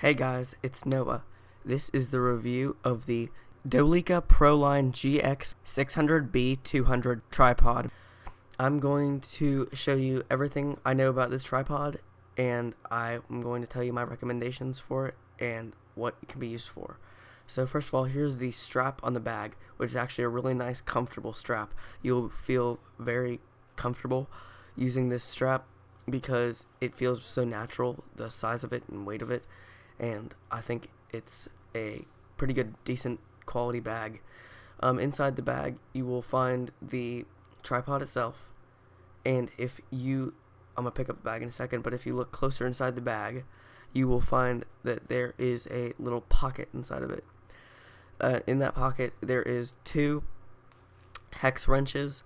Hey guys, it's Noah. This is the review of the Dolica Proline GX600B200 tripod. I'm going to show you everything I know about this tripod, and I'm going to tell you my recommendations for it and what it can be used for. So first of all, here's the strap on the bag, which is actually a really nice, comfortable strap. You'll feel very comfortable using this strap because it feels so natural, the size of it and weight of it, and I think it's a pretty good, decent quality bag. Inside the bag, you will find the tripod itself, and I'm gonna pick up the bag in a second, but if you look closer inside the bag, you will find that there is a little pocket inside of it. In that pocket, there is two hex wrenches,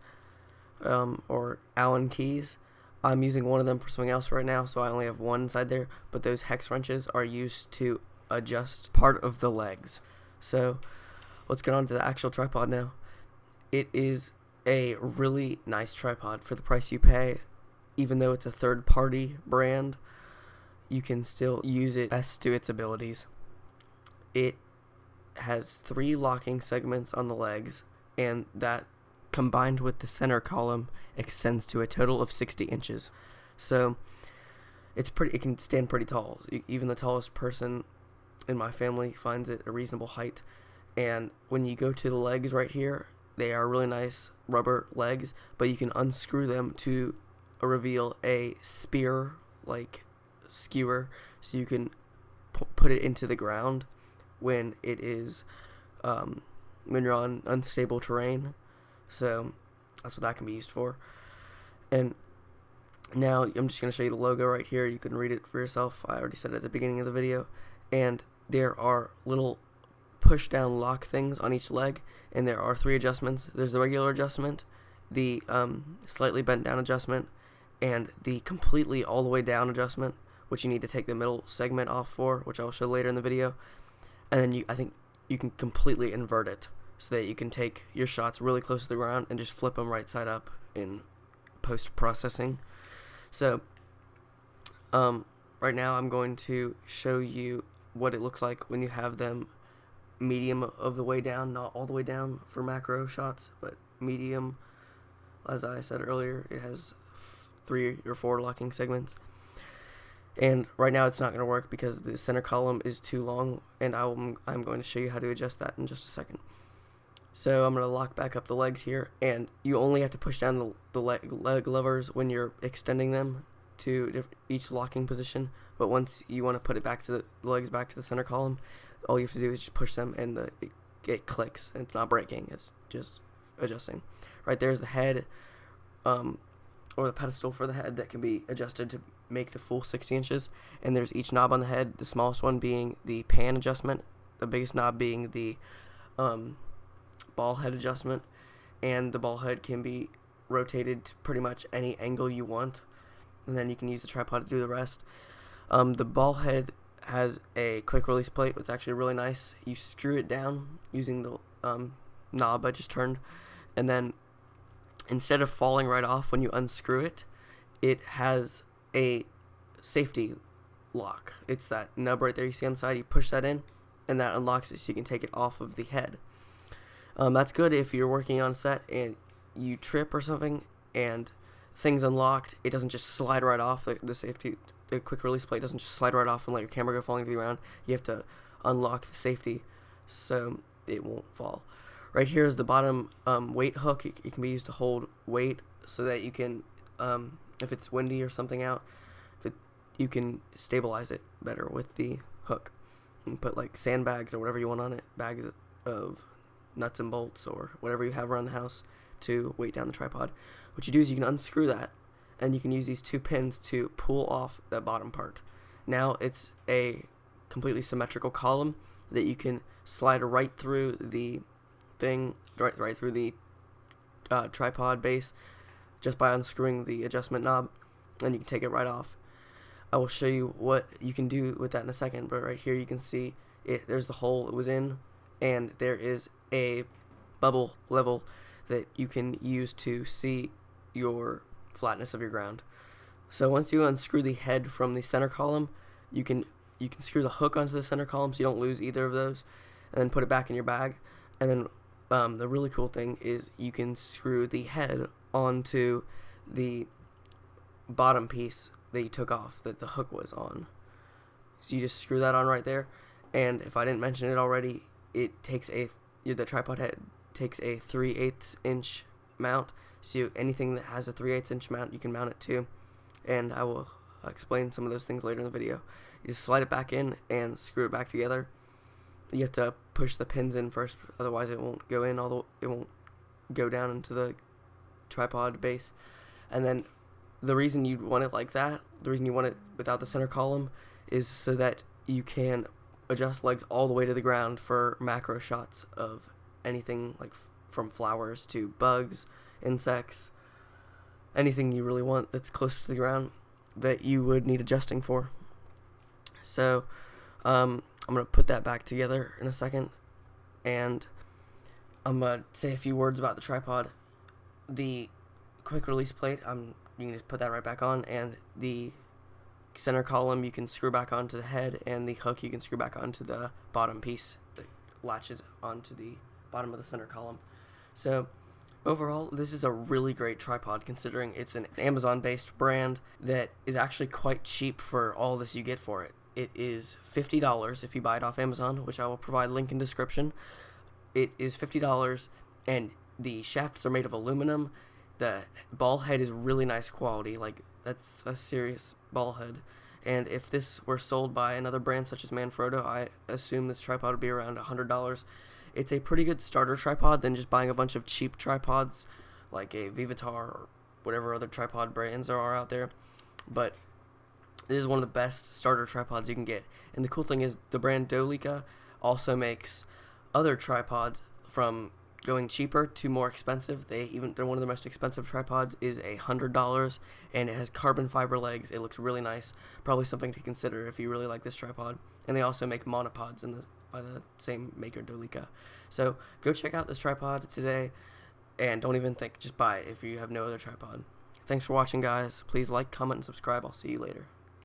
or Allen keys. I'm using one of them for something else right now, so I only have one inside there, but those hex wrenches are used to adjust part of the legs. So let's get on to the actual tripod now. It is a really nice tripod for the price you pay. Even though it's a third-party brand, you can still use it best to its abilities. It has 3 locking segments on the legs, and that combined with the center column extends to a total of 60 inches. So it can stand pretty tall. Even the tallest person in my family finds it a reasonable height. And when you go to the legs right here, they are really nice rubber legs, but you can unscrew them to reveal a spear like skewer, so you can put it into the ground when it is when you're on unstable terrain. So that's what that can be used for. And now I'm just going to show you the logo right here. You can read it for yourself. I already said it at the beginning of the video. And there are little push down lock things on each leg, and there are 3 adjustments. There's the regular adjustment, the slightly bent down adjustment, and the completely all the way down adjustment, which you need to take the middle segment off for, which I'll show later in the video. And then I think you can completely invert it, so that you can take your shots really close to the ground and just flip them right side up in post-processing. So, right now I'm going to show you what it looks like when you have them medium of the way down, not all the way down for macro shots, but medium. As I said earlier, it has 3 or 4 locking segments. And right now it's not going to work because the center column is too long, and I'm going to show you how to adjust that in just a second. So I'm going to lock back up the legs here, and you only have to push down the leg levers when you're extending them to each locking position. But once you want to put it back to the legs back to the center column, all you have to do is just push them, and it clicks, and it's not breaking. It's just adjusting. Right there's the head, or the pedestal for the head that can be adjusted to make the full 60 inches. And there's each knob on the head, the smallest one being the pan adjustment, the biggest knob being the ball head adjustment, and the ball head can be rotated to pretty much any angle you want, and then you can use the tripod to do the rest. The ball head has a quick release plate, which is actually really nice. You screw it down using the knob I just turned, and then instead of falling right off when you unscrew it, it has a safety lock. It's that nub right there you see on the side. You push that in, and that unlocks it so you can take it off of the head. That's good if you're working on set and you trip or something and things unlocked. It doesn't just slide right off. The quick release plate doesn't just slide right off and let your camera go falling to the ground. You have to unlock the safety so it won't fall. Right here is the bottom weight hook. It can be used to hold weight so that you can, if it's windy or something out, you can stabilize it better with the hook. You can put like sandbags or whatever you want on it, bags of nuts and bolts or whatever you have around the house to weight down the tripod. What you do is you can unscrew that, and you can use these 2 pins to pull off that bottom part. Now it's a completely symmetrical column that you can slide right through the thing, right through the tripod base, just by unscrewing the adjustment knob, and you can take it right off. I will show you what you can do with that in a second, but right here you can see there's the hole it was in, and there is a bubble level that you can use to see your flatness of your ground. So once you unscrew the head from the center column, you can you can screw the hook onto the center column so you don't lose either of those, and then put it back in your bag. And then the really cool thing is you can screw the head onto the bottom piece that you took off that the hook was on. So you just screw that on right there. And if I didn't mention it already, the tripod head takes a 3/8 inch mount. So anything that has a 3/8 inch mount, you can mount it to. And I will explain some of those things later in the video. You just slide it back in and screw it back together. You have to push the pins in first, otherwise it won't go in, it won't go down into the tripod base. And then the reason you'd want it like that, the reason you want it without the center column, is so that you can adjust legs all the way to the ground for macro shots of anything like from flowers to bugs, insects, anything you really want that's close to the ground that you would need adjusting for. So I'm going to put that back together in a second, and I'm going to say a few words about the tripod. The quick release plate, you can just put that right back on, and the center column you can screw back onto the head, and the hook you can screw back onto the bottom piece that latches onto the bottom of the center column. So overall, this is a really great tripod considering it's an Amazon-based brand that is actually quite cheap for all this you get for it. It is $50 if you buy it off Amazon, which I will provide a link in description. It is $50, and the shafts are made of aluminum. The ball head is really nice quality, like that's a serious ball head. And if this were sold by another brand such as Manfrotto, I assume this tripod would be around $100. It's a pretty good starter tripod than just buying a bunch of cheap tripods like a Vivitar or whatever other tripod brands there are out there. But this is one of the best starter tripods you can get. And the cool thing is the brand Dolica also makes other tripods from going cheaper to more expensive. They're one of the most expensive tripods is $100, and it has carbon fiber legs. It looks really nice. Probably something to consider if you really like this tripod. And they also make monopods by the same maker, Dolica. So go check out this tripod today, and don't even think, just buy it if you have no other tripod. Thanks for watching, guys. Please like, comment, and subscribe. I'll see you later.